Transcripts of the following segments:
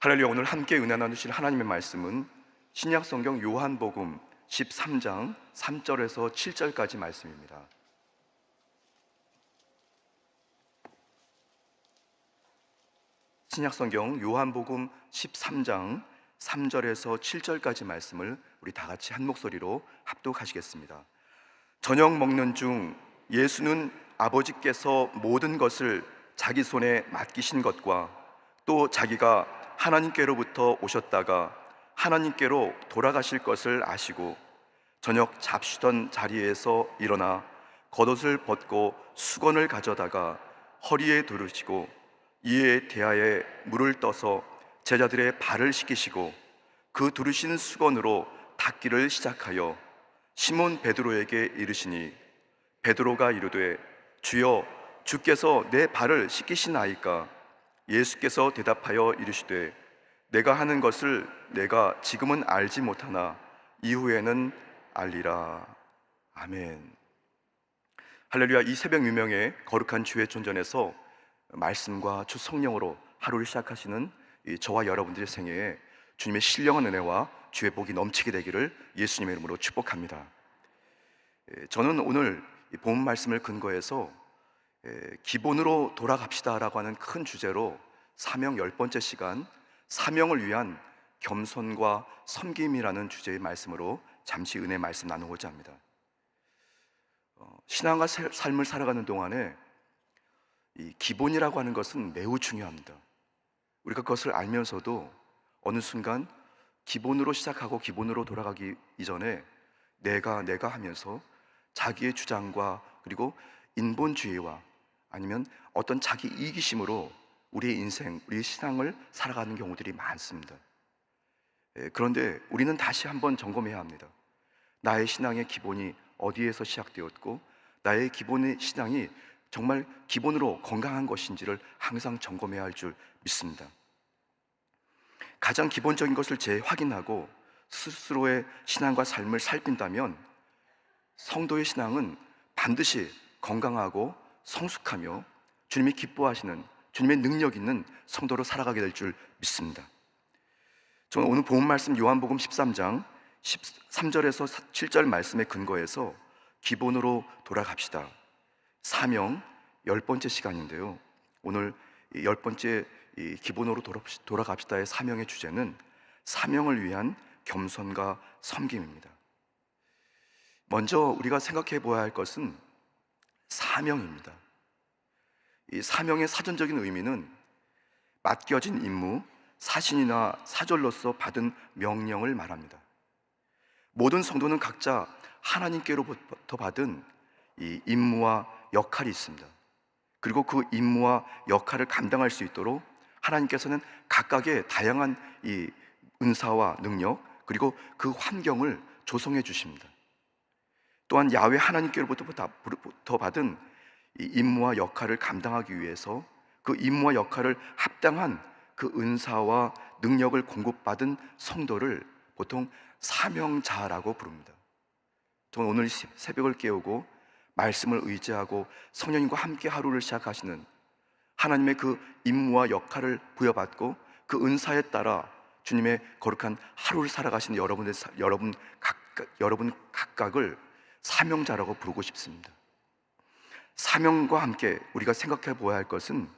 할렐루야. 오늘 함께 은혜 나누실 하나님의 말씀은 신약 성경 요한복음 13장 3절에서 7절까지 말씀입니다. 신약 성경 요한복음 13장 3절에서 7절까지 말씀을 우리 다 같이 한 목소리로 합독하시겠습니다. 저녁 먹는 중 예수는 아버지께서 모든 것을 자기 손에 맡기신 것과 또 자기가 하나님께로부터 오셨다가 하나님께로 돌아가실 것을 아시고 저녁 잡수던 자리에서 일어나 겉옷을 벗고 수건을 가져다가 허리에 두르시고 이에 대하에 물을 떠서 제자들의 발을 씻기시고 그 두르신 수건으로 닦기를 시작하여 시몬 베드로에게 이르시니 베드로가 이르되 주여 주께서 내 발을 씻기시나이까? 예수께서 대답하여 이르시되 내가 하는 것을 내가 지금은 알지 못하나 이후에는 알리라. 아멘. 할렐루야. 이 새벽 유명의 거룩한 주의 존전에서 말씀과 주 성령으로 하루를 시작하시는 저와 여러분들의 생애에 주님의 신령한 은혜와 주의 복이 넘치게 되기를 예수님의 이름으로 축복합니다. 저는 오늘 본 말씀을 근거해서 기본으로 돌아갑시다라고 하는 큰 주제로 사명 10번째 시간, 사명을 위한 겸손과 섬김이라는 주제의 말씀으로 잠시 은혜 말씀 나누고자 합니다. 신앙과 삶을 살아가는 동안에 이 기본이라고 하는 것은 매우 중요합니다. 우리가 그것을 알면서도 어느 순간 기본으로 시작하고 기본으로 돌아가기 이전에 내가 하면서 자기의 주장과 그리고 인본주의와 아니면 어떤 자기 이기심으로 우리의 인생, 우리의 신앙을 살아가는 경우들이 많습니다. 그런데 우리는 다시 한번 점검해야 합니다. 나의 신앙의 기본이 어디에서 시작되었고 나의 기본의 신앙이 정말 기본으로 건강한 것인지를 항상 점검해야 할 줄 믿습니다. 가장 기본적인 것을 재확인하고 스스로의 신앙과 삶을 살핀다면 성도의 신앙은 반드시 건강하고 성숙하며 주님이 기뻐하시는 주님의 능력 있는 성도로 살아가게 될 줄 믿습니다. 저는 오늘 본 말씀 요한복음 13장 13절에서 7절 말씀에 근거해서 기본으로 돌아갑시다, 사명 10번째 시간인데요, 오늘 10번째 기본으로 돌아갑시다의 사명의 주제는 사명을 위한 겸손과 섬김입니다. 먼저 우리가 생각해 보아야 할 것은 사명입니다. 이 사명의 사전적인 의미는 맡겨진 임무, 사신이나 사절로서 받은 명령을 말합니다. 모든 성도는 각자 하나님께로부터 받은 이 임무와 역할이 있습니다. 그리고 그 임무와 역할을 감당할 수 있도록 하나님께서는 각각의 다양한 이 은사와 능력 그리고 그 환경을 조성해 주십니다. 또한 야훼 하나님께로부터 받은 이 임무와 역할을 감당하기 위해서 그 임무와 역할을 합당한 그 은사와 능력을 공급받은 성도를 보통 사명자라고 부릅니다. 저는 오늘 새벽을 깨우고 말씀을 의지하고 성령님과 함께 하루를 시작하시는 하나님의 그 임무와 역할을 부여받고 그 은사에 따라 주님의 거룩한 하루를 살아가시는 여러분 각각을 사명자라고 부르고 싶습니다. 사명과 함께 우리가 생각해 보아야 할 것은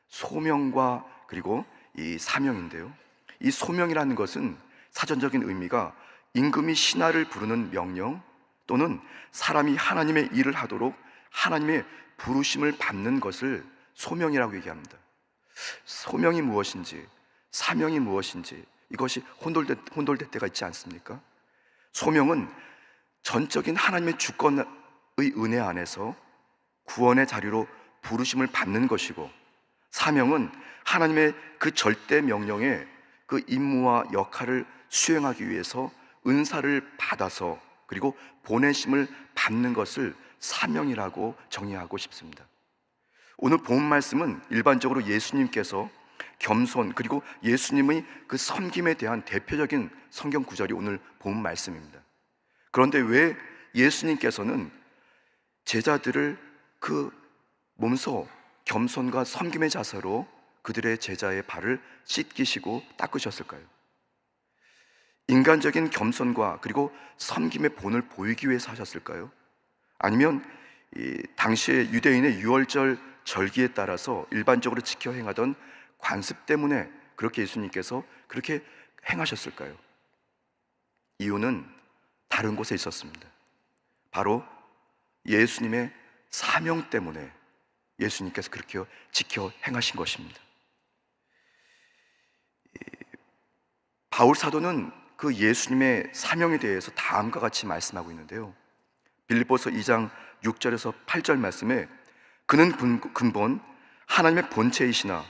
소명과 그리고 이 사명인데요, 이 소명이라는 것은 사전적인 의미가 임금이 신하를 부르는 명령 또는 사람이 하나님의 일을 하도록 하나님의 부르심을 받는 것을 소명이라고 얘기합니다. 소명이 무엇인지 사명이 무엇인지 이것이 혼돌될 때가 있지 않습니까? 소명은 전적인 하나님의 주권의 은혜 안에서 구원의 자리로 부르심을 받는 것이고, 사명은 하나님의 그 절대 명령에 그 임무와 역할을 수행하기 위해서 은사를 받아서 그리고 보내심을 받는 것을 사명이라고 정의하고 싶습니다. 오늘 본 말씀은 일반적으로 예수님께서 겸손 그리고 예수님의 그 섬김에 대한 대표적인 성경 구절이 오늘 본 말씀입니다. 그런데 왜 예수님께서는 제자들을 그 몸소 겸손과 섬김의 자세로 그들의 제자의 발을 씻기시고 닦으셨을까요? 인간적인 겸손과 그리고 섬김의 본을 보이기 위해서 하셨을까요? 아니면 당시의 유대인의 유월절 절기에 따라서 일반적으로 지켜 행하던 관습 때문에 그렇게 예수님께서 그렇게 행하셨을까요? 이유는 다른 곳에 있었습니다. 바로 예수님의 사명 때문에 예수님께서 그렇게 지켜 행하신 것입니다. 바울 사도는 그 예수님의 사명에 대해서 다음과 같이 말씀하고 있는데요, 빌립보서 2장 6절에서 8절 말씀에 그는 근본 하나님의 본체이시나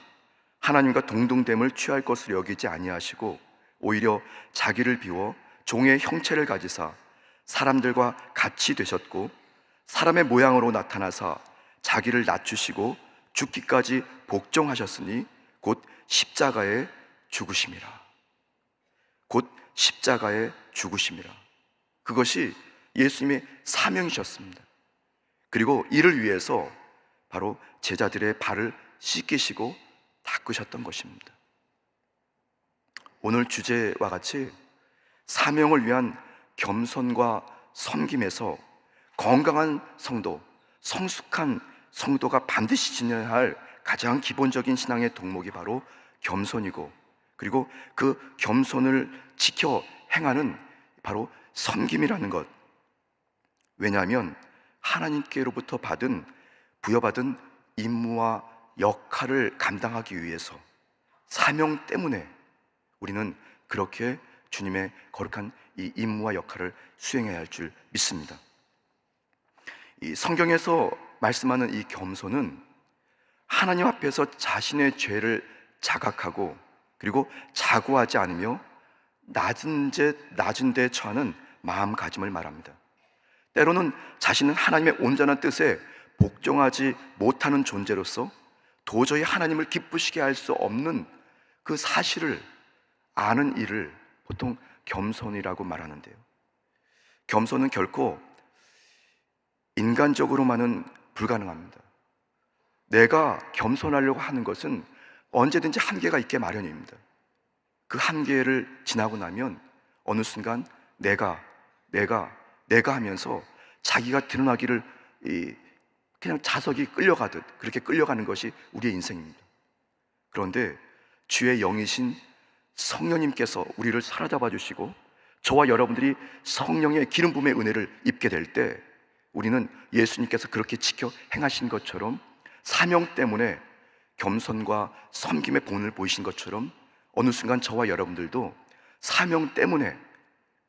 하나님과 동등됨을 취할 것으로 여기지 아니하시고 오히려 자기를 비워 종의 형체를 가지사 사람들과 같이 되셨고 사람의 모양으로 나타나사 자기를 낮추시고 죽기까지 복종하셨으니 곧 십자가에 죽으심이라. 곧 십자가에 죽으심이라. 그것이 예수님의 사명이셨습니다. 그리고 이를 위해서 바로 제자들의 발을 씻기시고 닦으셨던 것입니다. 오늘 주제와 같이 사명을 위한 겸손과 섬김에서 건강한 성도, 성숙한 성도가 반드시 지녀야 할 가장 기본적인 신앙의 덕목이 바로 겸손이고, 그리고 그 겸손을 지켜 행하는 바로 섬김이라는 것. 왜냐하면 하나님께로부터 부여받은 임무와 역할을 감당하기 위해서, 사명 때문에 우리는 그렇게 주님의 거룩한 이 임무와 역할을 수행해야 할 줄 믿습니다. 이 성경에서 말씀하는 이 겸손은 하나님 앞에서 자신의 죄를 자각하고 그리고 자고하지 않으며 낮은 데 처하는 마음가짐을 말합니다. 때로는 자신은 하나님의 온전한 뜻에 복종하지 못하는 존재로서 도저히 하나님을 기쁘시게 할 수 없는 그 사실을 아는 일을 보통 겸손이라고 말하는데요, 겸손은 결코 인간적으로만은 불가능합니다. 내가 겸손하려고 하는 것은 언제든지 한계가 있게 마련입니다. 그 한계를 지나고 나면 어느 순간 내가 하면서 자기가 드러나기를 그냥 자석이 끌려가듯 그렇게 끌려가는 것이 우리의 인생입니다. 그런데 주의 영이신 성령님께서 우리를 사로잡아 주시고 저와 여러분들이 성령의 기름 부음의 은혜를 입게 될 때 우리는 예수님께서 그렇게 지켜 행하신 것처럼 사명 때문에 겸손과 섬김의 본을 보이신 것처럼 어느 순간 저와 여러분들도 사명 때문에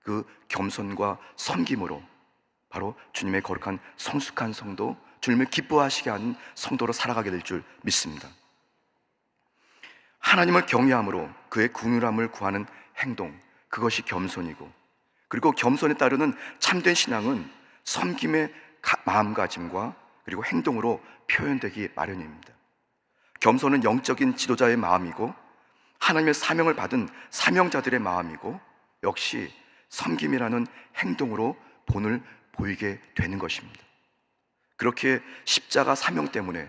그 겸손과 섬김으로 바로 주님의 거룩한 성숙한 성도, 주님을 기뻐하시게 하는 성도로 살아가게 될 줄 믿습니다. 하나님을 경외함으로 그의 긍휼함을 구하는 행동, 그것이 겸손이고, 그리고 겸손에 따르는 참된 신앙은 섬김의 마음가짐과 그리고 행동으로 표현되기 마련입니다. 겸손은 영적인 지도자의 마음이고 하나님의 사명을 받은 사명자들의 마음이고, 역시 섬김이라는 행동으로 본을 보이게 되는 것입니다. 그렇게 십자가 사명 때문에,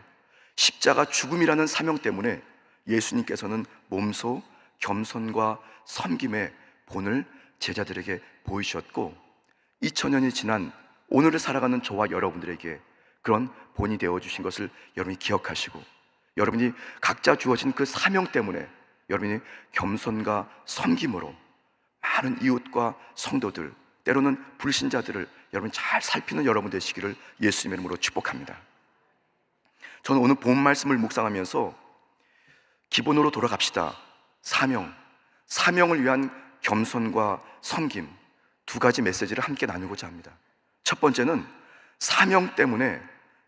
십자가 죽음이라는 사명 때문에 예수님께서는 몸소 겸손과 섬김의 본을 제자들에게 보이셨고, 2000년이 지난 오늘을 살아가는 저와 여러분들에게 그런 본이 되어주신 것을 여러분이 기억하시고, 여러분이 각자 주어진 그 사명 때문에 여러분이 겸손과 섬김으로 많은 이웃과 성도들, 때로는 불신자들을 여러분 잘 살피는 여러분 되시기를 예수님의 이름으로 축복합니다. 저는 오늘 본 말씀을 묵상하면서 기본으로 돌아갑시다. 사명을 위한 겸손과 섬김, 두 가지 메시지를 함께 나누고자 합니다. 첫 번째는 사명 때문에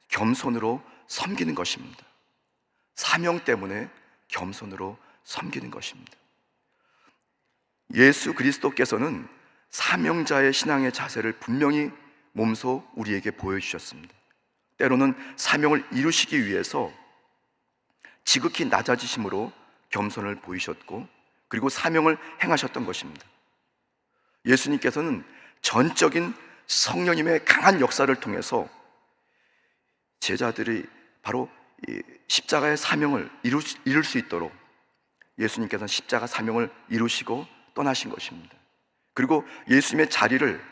겸손으로 섬기는 것입니다. 사명 때문에 겸손으로 섬기는 것입니다. 예수 그리스도께서는 사명자의 신앙의 자세를 분명히 몸소 우리에게 보여주셨습니다. 때로는 사명을 이루시기 위해서 지극히 낮아지심으로 겸손을 보이셨고, 그리고 사명을 행하셨던 것입니다. 예수님께서는 전적인 성령님의 강한 역사를 통해서 제자들이 바로 이 십자가의 사명을 이룰 수 있도록 예수님께서는 십자가 사명을 이루시고 떠나신 것입니다. 그리고 예수님의 자리를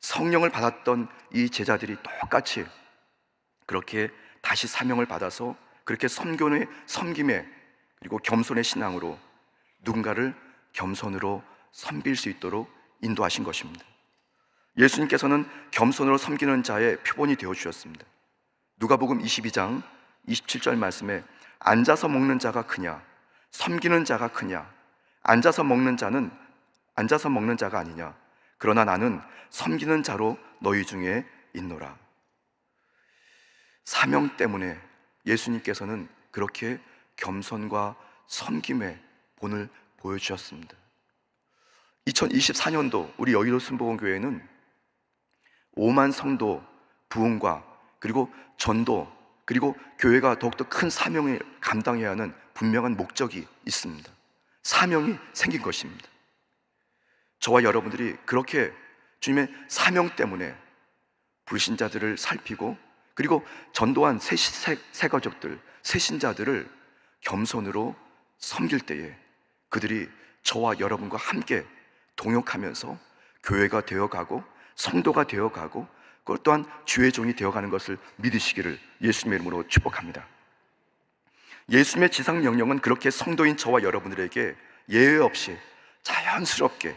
성령을 받았던 이 제자들이 똑같이 그렇게 다시 사명을 받아서 그렇게 섬김에 그리고 겸손의 신앙으로 누군가를 겸손으로 섬길 수 있도록 인도하신 것입니다. 예수님께서는 겸손으로 섬기는 자의 표본이 되어 주셨습니다. 누가복음 22장 27절 말씀에 앉아서 먹는 자가 크냐 섬기는 자가 크냐 앉아서 먹는 자가 아니냐 그러나 나는 섬기는 자로 너희 중에 있노라. 사명 때문에 예수님께서는 그렇게 겸손과 섬김의 본을 보여주셨습니다. 2024년도 우리 여의도 순복음교회는 5만 성도 부흥과 그리고 전도 그리고 교회가 더욱더 큰 사명을 감당해야 하는 분명한 목적이 있습니다. 사명이 생긴 것입니다. 저와 여러분들이 그렇게 주님의 사명 때문에 불신자들을 살피고 그리고 전도한 새 가족들, 새 신자들을 겸손으로 섬길 때에 그들이 저와 여러분과 함께 동역하면서 교회가 되어가고 성도가 되어가고 그것 또한 주의 종이 되어가는 것을 믿으시기를 예수님의 이름으로 축복합니다. 예수님의 지상 명령은 그렇게 성도인 저와 여러분들에게 예외 없이 자연스럽게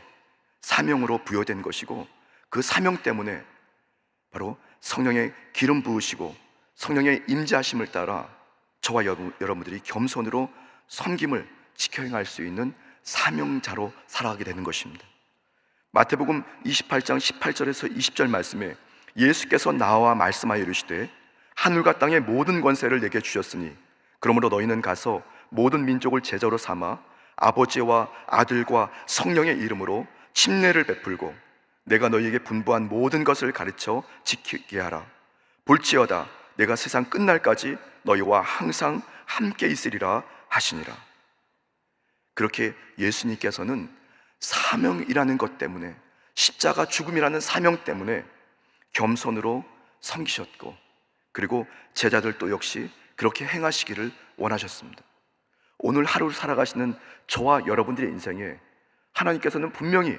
사명으로 부여된 것이고 그 사명 때문에 바로 성령의 기름 부으시고 성령의 임재하심을 따라 저와 여러분들이 겸손으로 섬김을 지켜 행할 수 있는 사명자로 살아가게 되는 것입니다. 마태복음 28장 18절에서 20절 말씀에 예수께서 나와 말씀하여 이르시되 하늘과 땅의 모든 권세를 내게 주셨으니 그러므로 너희는 가서 모든 민족을 제자로 삼아 아버지와 아들과 성령의 이름으로 침례를 베풀고 내가 너희에게 분부한 모든 것을 가르쳐 지키게 하라. 볼지어다 내가 세상 끝날까지 너희와 항상 함께 있으리라 하시니라. 그렇게 예수님께서는 사명이라는 것 때문에 십자가 죽음이라는 사명 때문에 겸손으로 섬기셨고 그리고 제자들도 역시 그렇게 행하시기를 원하셨습니다. 오늘 하루 살아가시는 저와 여러분들의 인생에 하나님께서는 분명히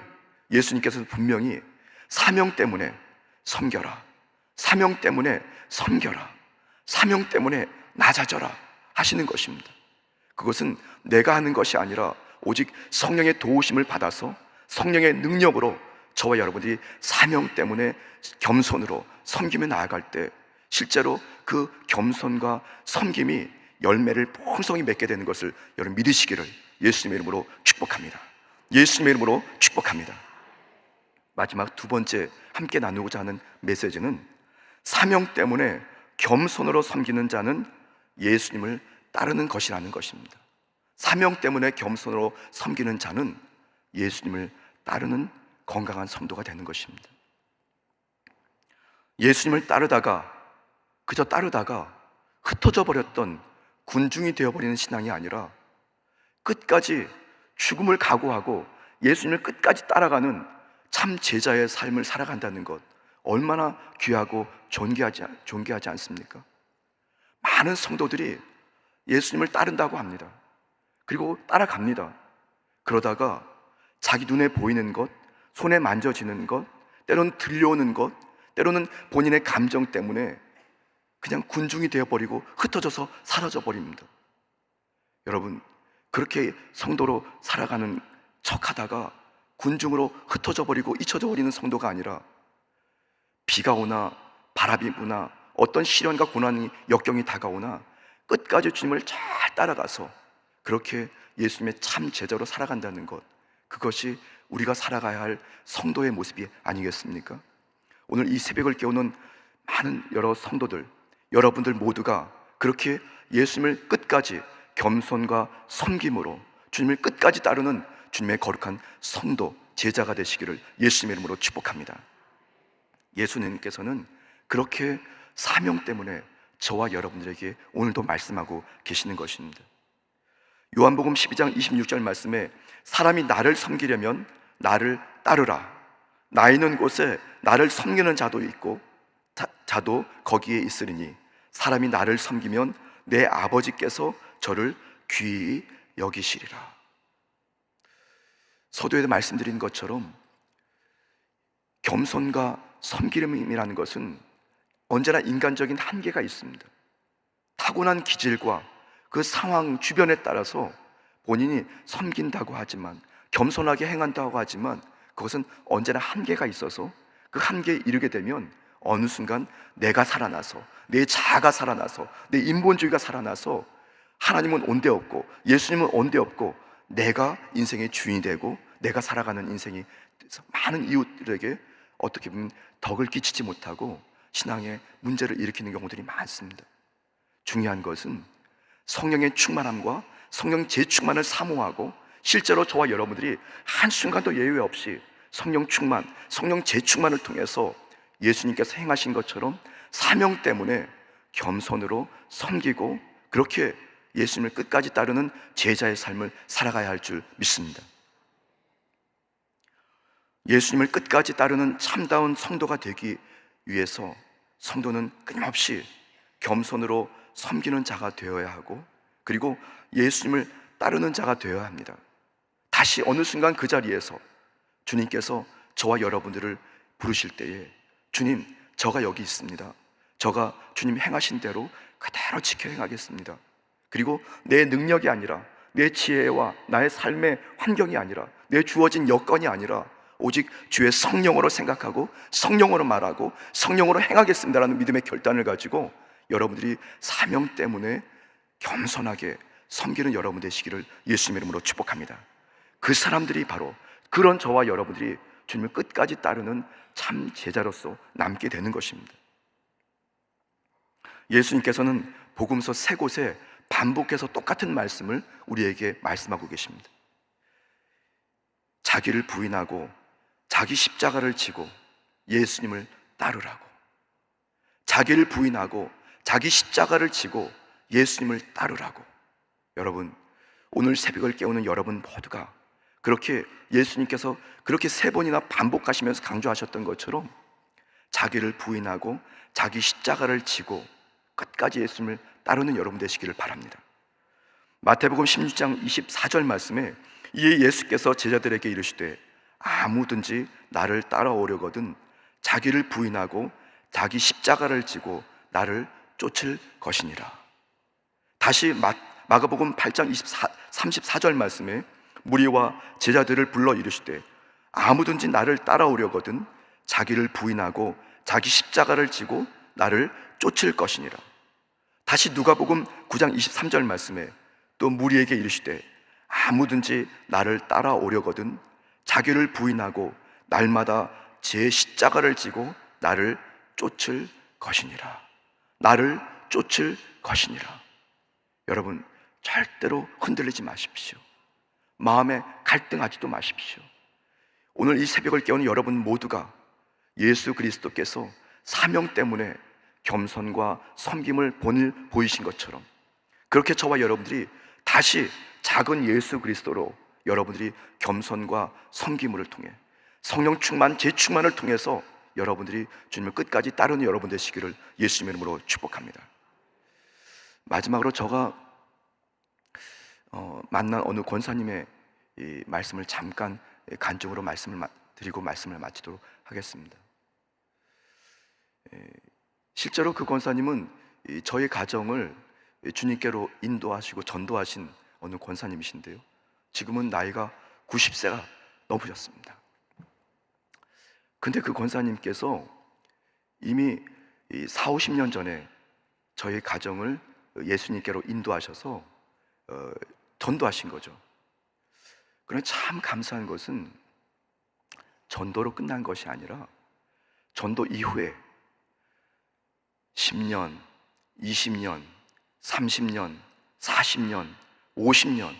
예수님께서는 분명히 사명 때문에 섬겨라, 사명 때문에 섬겨라, 사명 때문에 낮아져라 하시는 것입니다. 그것은 내가 하는 것이 아니라 오직 성령의 도우심을 받아서 성령의 능력으로 저와 여러분들이 사명 때문에 겸손으로 섬김에 나아갈 때 실제로 그 겸손과 섬김이 열매를 풍성히 맺게 되는 것을 여러분 믿으시기를 예수님의 이름으로 축복합니다. 예수님의 이름으로 축복합니다. 마지막 두 번째 함께 나누고자 하는 메시지는 사명 때문에 겸손으로 섬기는 자는 예수님을 따르는 것이라는 것입니다. 사명 때문에 겸손으로 섬기는 자는 예수님을 따르는 건강한 성도가 되는 것입니다. 예수님을 그저 따르다가 흩어져 버렸던 군중이 되어버리는 신앙이 아니라 끝까지 죽음을 각오하고 예수님을 끝까지 따라가는 참 제자의 삶을 살아간다는 것 얼마나 귀하고 존귀하지 않습니까? 많은 성도들이 예수님을 따른다고 합니다. 그리고 따라갑니다. 그러다가 자기 눈에 보이는 것, 손에 만져지는 것, 때로는 들려오는 것, 때로는 본인의 감정 때문에 그냥 군중이 되어버리고 흩어져서 사라져버립니다. 여러분, 그렇게 성도로 살아가는 척하다가 군중으로 흩어져버리고 잊혀져버리는 성도가 아니라 비가 오나 바람이 부나 어떤 시련과 고난이 역경이 다가오나 끝까지 주님을 잘 따라가서 그렇게 예수님의 참 제자로 살아간다는 것, 그것이 우리가 살아가야 할 성도의 모습이 아니겠습니까? 오늘 이 새벽을 깨우는 많은 여러 성도들, 여러분들 모두가 그렇게 예수님을 끝까지 겸손과 섬김으로 주님을 끝까지 따르는 주님의 거룩한 성도, 제자가 되시기를 예수님의 이름으로 축복합니다. 예수님께서는 그렇게 사명 때문에 저와 여러분들에게 오늘도 말씀하고 계시는 것입니다. 요한복음 12장 26절 말씀에 사람이 나를 섬기려면 나를 따르라. 나 있는 곳에 나를 섬기는 자도 있고 자도 거기에 있으리니 사람이 나를 섬기면 내 아버지께서 저를 귀히 여기시리라. 서두에도 말씀드린 것처럼 겸손과 섬김이라는 것은 언제나 인간적인 한계가 있습니다. 타고난 기질과 그 상황 주변에 따라서 본인이 섬긴다고 하지만, 겸손하게 행한다고 하지만, 그것은 언제나 한계가 있어서 그 한계에 이르게 되면 어느 순간 내가 살아나서, 내 자아가 살아나서, 내 인본주의가 살아나서 하나님은 온데없고 예수님은 온데없고 내가 인생의 주인이 되고 내가 살아가는 인생이 많은 이웃들에게 어떻게 보면 덕을 끼치지 못하고 신앙에 문제를 일으키는 경우들이 많습니다. 중요한 것은 성령의 충만함과 성령 재충만을 사모하고, 실제로 저와 여러분들이 한순간도 예외 없이 성령 충만, 성령 재충만을 통해서 예수님께서 행하신 것처럼 사명 때문에 겸손으로 섬기고 그렇게 예수님을 끝까지 따르는 제자의 삶을 살아가야 할 줄 믿습니다. 예수님을 끝까지 따르는 참다운 성도가 되기 위해서 성도는 끊임없이 겸손으로 섬기는 자가 되어야 하고, 그리고 예수님을 따르는 자가 되어야 합니다. 다시 어느 순간 그 자리에서 주님께서 저와 여러분들을 부르실 때에, 주님, 저가 여기 있습니다. 저가 주님 행하신 대로 그대로 지켜 행하겠습니다. 그리고 내 능력이 아니라, 내 지혜와 나의 삶의 환경이 아니라, 내 주어진 여건이 아니라 오직 주의 성령으로 생각하고 성령으로 말하고 성령으로 행하겠습니다라는 믿음의 결단을 가지고 여러분들이 사명 때문에 겸손하게 섬기는 여러분 되시기를 예수님의 이름으로 축복합니다. 그 사람들이 바로, 그런 저와 여러분들이 주님을 끝까지 따르는 참 제자로서 남게 되는 것입니다. 예수님께서는 복음서 3곳에 반복해서 똑같은 말씀을 우리에게 말씀하고 계십니다. 자기를 부인하고 자기 십자가를 지고 예수님을 따르라고. 자기를 부인하고 자기 십자가를 지고 예수님을 따르라고. 여러분, 오늘 새벽을 깨우는 여러분 모두가 그렇게 예수님께서 그렇게 3번이나 반복하시면서 강조하셨던 것처럼 자기를 부인하고 자기 십자가를 지고 끝까지 예수님을 따르는 여러분 되시기를 바랍니다. 마태복음 16장 24절 말씀에 이에 예수께서 제자들에게 이르시되 아무든지 나를 따라오려거든 자기를 부인하고 자기 십자가를 지고 나를 쫓을 것이니라. 다시 마가복음 8장 34절 말씀에 무리와 제자들을 불러 이르시되 아무든지 나를 따라오려거든 자기를 부인하고 자기 십자가를 지고 나를 쫓을 것이니라. 다시 누가복음 9장 23절 말씀에 또 무리에게 이르시되 아무든지 나를 따라오려거든 자기를 부인하고 날마다 제 십자가를 지고 나를 쫓을 것이니라. 나를 쫓을 것이니라. 여러분, 절대로 흔들리지 마십시오. 마음에 갈등하지도 마십시오. 오늘 이 새벽을 깨우는 여러분 모두가 예수 그리스도께서 사명 때문에 겸손과 섬김을 보이신 것처럼 그렇게 저와 여러분들이 다시 작은 예수 그리스도로 여러분들이 겸손과 섬김을 통해 성령 충만, 재충만을 통해서 여러분들이 주님을 끝까지 따르는 여러분 되시기를 예수님의 이름으로 축복합니다. 마지막으로 제가 만난 어느 권사님의 이 말씀을 잠깐 간증으로 말씀을 드리고 말씀을 마치도록 하겠습니다. 실제로 그 권사님은 저희 가정을 주님께로 인도하시고 전도하신 어느 권사님이신데요, 지금은 나이가 90세가 넘으셨습니다. 근데 그 권사님께서 이미 4, 50년 전에 저희 가정을 예수님께로 인도하셔서 전도하신 거죠. 그런데 참 감사한 것은 전도로 끝난 것이 아니라 전도 이후에 10년, 20년, 30년, 40년, 50년,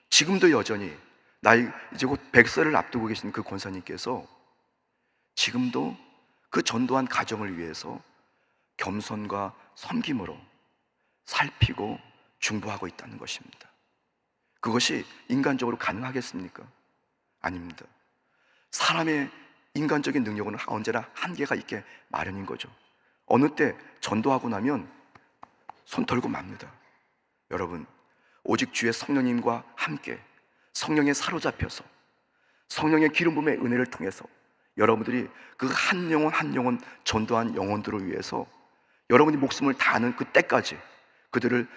지금도 여전히 나이 이제 곧 100세를 앞두고 계신 그 권사님께서 지금도 그 전도한 가정을 위해서 겸손과 섬김으로 살피고 중보하고 있다는 것입니다. 그것이 인간적으로 가능하겠습니까? 아닙니다. 사람의 인간적인 능력은 언제나 한계가 있게 마련인 거죠. 어느 때 전도하고 나면 손 털고 맙니다. 여러분, 오직 주의 성령님과 함께 성령에 사로잡혀서 성령의 기름 부음의 은혜를 통해서 여러분들이 그 한 영혼 한 영혼 전도한 영혼들을 위해서 여러분이 목숨을 다하는 그 때까지 그들을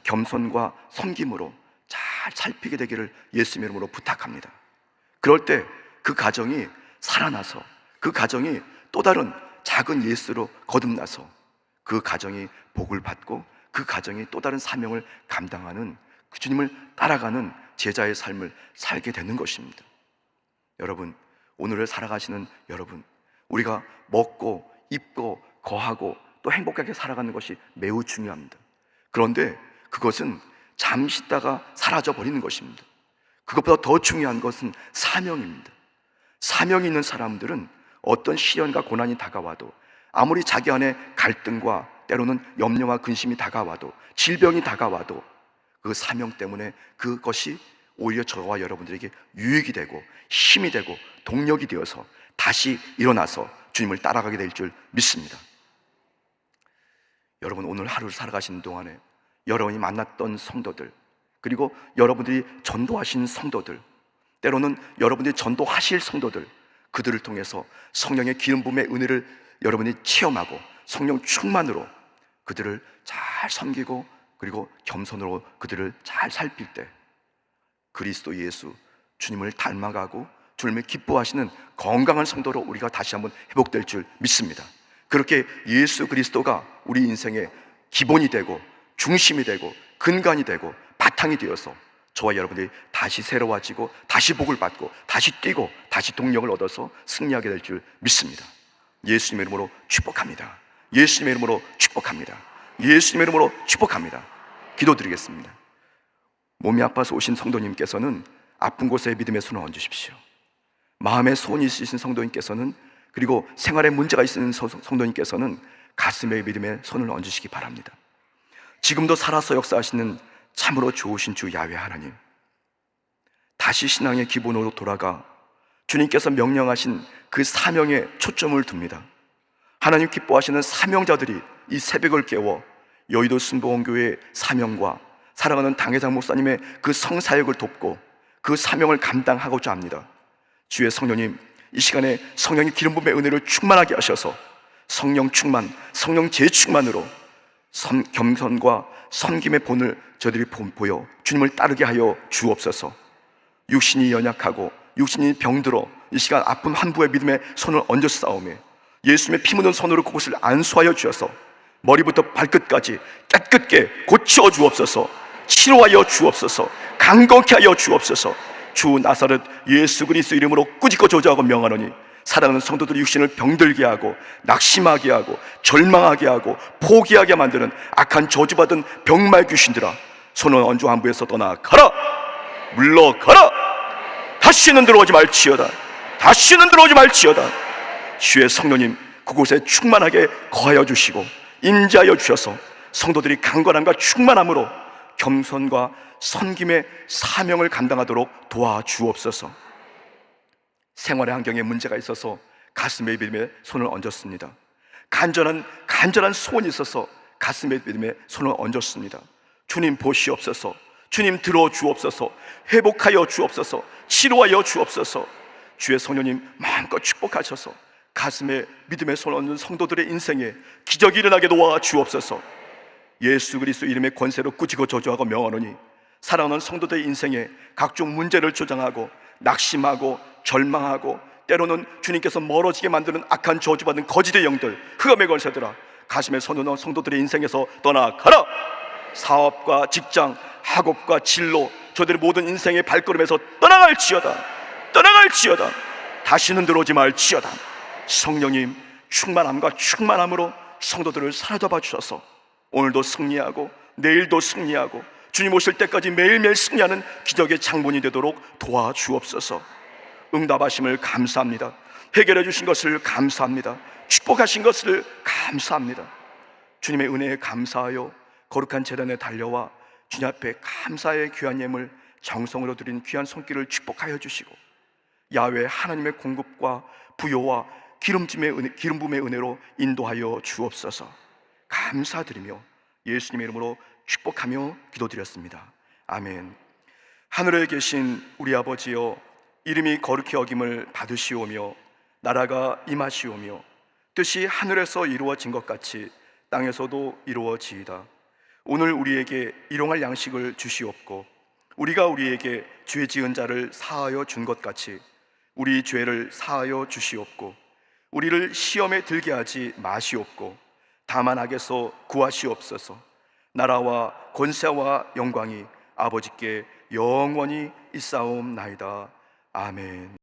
겸손과 섬김으로 잘 살피게 되기를 예수님의 이름으로 부탁합니다. 그럴 때 그 가정이 살아나서 그 가정이 또 다른 작은 예수로 거듭나서 그 가정이 복을 받고 그 가정이 또 다른 사명을 감당하는 그 주님을 따라가는 제자의 삶을 살게 되는 것입니다. 여러분, 오늘을 살아가시는 여러분, 우리가 먹고 입고 거하고 또 행복하게 살아가는 것이 매우 중요합니다. 그런데 그것은 잠시 있다가 사라져 버리는 것입니다. 그것보다 더 중요한 것은 사명입니다. 사명이 있는 사람들은 어떤 시련과 고난이 다가와도, 아무리 자기 안에 갈등과 때로는 염려와 근심이 다가와도, 질병이 다가와도 그 사명 때문에 그것이 오히려 저와 여러분들에게 유익이 되고 힘이 되고 동력이 되어서 다시 일어나서 주님을 따라가게 될 줄 믿습니다. 여러분, 오늘 하루를 살아가시는 동안에 여러분이 만났던 성도들, 그리고 여러분들이 전도하신 성도들, 때로는 여러분들이 전도하실 성도들, 그들을 통해서 성령의 기름 부음의 은혜를 여러분이 체험하고 성령 충만으로 그들을 잘 섬기고 그리고 겸손으로 그들을 잘 살필 때 그리스도 예수, 주님을 닮아가고 주님을 기뻐하시는 건강한 성도로 우리가 다시 한번 회복될 줄 믿습니다. 그렇게 예수 그리스도가 우리 인생의 기본이 되고 중심이 되고 근간이 되고 바탕이 되어서 저와 여러분들이 다시 새로워지고 다시 복을 받고 다시 뛰고 다시 동력을 얻어서 승리하게 될 줄 믿습니다. 예수님의 이름으로 축복합니다. 예수님의 이름으로 축복합니다. 예수님의 이름으로 축복합니다. 기도드리겠습니다. 몸이 아파서 오신 성도님께서는 아픈 곳에 믿음의 손을 얹으십시오. 마음에 소원이 있으신 성도님께서는, 그리고 생활에 문제가 있으신 성도님께서는 가슴에 믿음의 손을 얹으시기 바랍니다. 지금도 살아서 역사하시는 참으로 좋으신 주 야훼 하나님, 다시 신앙의 기본으로 돌아가 주님께서 명령하신 그 사명에 초점을 둡니다. 하나님 기뻐하시는 사명자들이 이 새벽을 깨워 여의도 순복음교회의 사명과 사랑하는 당회장 목사님의 그 성사역을 돕고 그 사명을 감당하고자 합니다. 주의 성령님, 이 시간에 성령의 기름 부음의 은혜를 충만하게 하셔서 성령 충만, 성령 재충만으로 겸손과 섬김의 본을 저들이 보여 주님을 따르게 하여 주옵소서. 육신이 연약하고 육신이 병들어 이 시간 아픈 환부의 믿음의 손을 얹어 싸우며 예수님의 피 묻은 손으로 그곳을 안수하여 주셔서 머리부터 발끝까지 깨끗게 고쳐 주옵소서. 치료하여 주옵소서. 강건케 하여 주옵소서. 주 나사렛 예수 그리스도 이름으로 꾸짖고 저주하고 명하노니, 사랑하는 성도들이 육신을 병들게 하고 낙심하게 하고 절망하게 하고 포기하게 만드는 악한 저주받은 병말 귀신들아, 손을 얹어 한부에서 떠나가라. 물러가라. 다시는 들어오지 말지어다. 다시는 들어오지 말지어다. 주의 성령님, 그곳에 충만하게 거하여 주시고 임재하여 주셔서 성도들이 강건함과 충만함으로 겸손과 섬김의 사명을 감당하도록 도와주옵소서. 생활의 환경에 문제가 있어서 가슴에 믿음의 손을 얹었습니다. 간절한 소원이 있어서 가슴에 믿음의 손을 얹었습니다. 주님 보시옵소서. 주님 들어주옵소서. 회복하여 주옵소서. 치료하여 주옵소서. 주의 성령님 마음껏 축복하셔서 가슴에 믿음의 손을 얹는 성도들의 인생에 기적이 일어나게 도와주옵소서. 예수 그리스도 이름의 권세로 꾸짖고 저주하고 명하노니, 사랑하는 성도들의 인생에 각종 문제를 조장하고 낙심하고 절망하고 때로는 주님께서 멀어지게 만드는 악한 저주받은 거짓의 영들, 흑암의 권세들아, 가슴에 손을 넣은 성도들의 인생에서 떠나가라. 사업과 직장, 학업과 진로, 저들의 모든 인생의 발걸음에서 떠나갈지어다. 떠나갈지어다. 다시는 들어오지 말지어다. 성령님 충만함과 충만함으로 성도들을 사로잡아 주셔서 오늘도 승리하고 내일도 승리하고 주님 오실 때까지 매일매일 승리하는 기적의 장본이 되도록 도와주옵소서. 응답하심을 감사합니다. 해결해 주신 것을 감사합니다. 축복하신 것을 감사합니다. 주님의 은혜에 감사하여 거룩한 제단에 달려와 주님 앞에 감사의 귀한 예물 정성으로 드린 귀한 손길을 축복하여 주시고, 야훼 하나님의 공급과 부요와 기름 부음의 은혜로 인도하여 주옵소서. 감사드리며 예수님의 이름으로 축복하며 기도드렸습니다. 아멘. 하늘에 계신 우리 아버지여, 이름이 거룩히 여김을 받으시오며 나라가 임하시오며 뜻이 하늘에서 이루어진 것 같이 땅에서도 이루어지이다. 오늘 우리에게 일용할 양식을 주시옵고 우리가 우리에게 죄 지은 자를 사하여 준 것 같이 우리 죄를 사하여 주시옵고 우리를 시험에 들게 하지 마시옵고 다만 악에서 구하시옵소서. 나라와 권세와 영광이 아버지께 영원히 있사옵나이다. 아멘.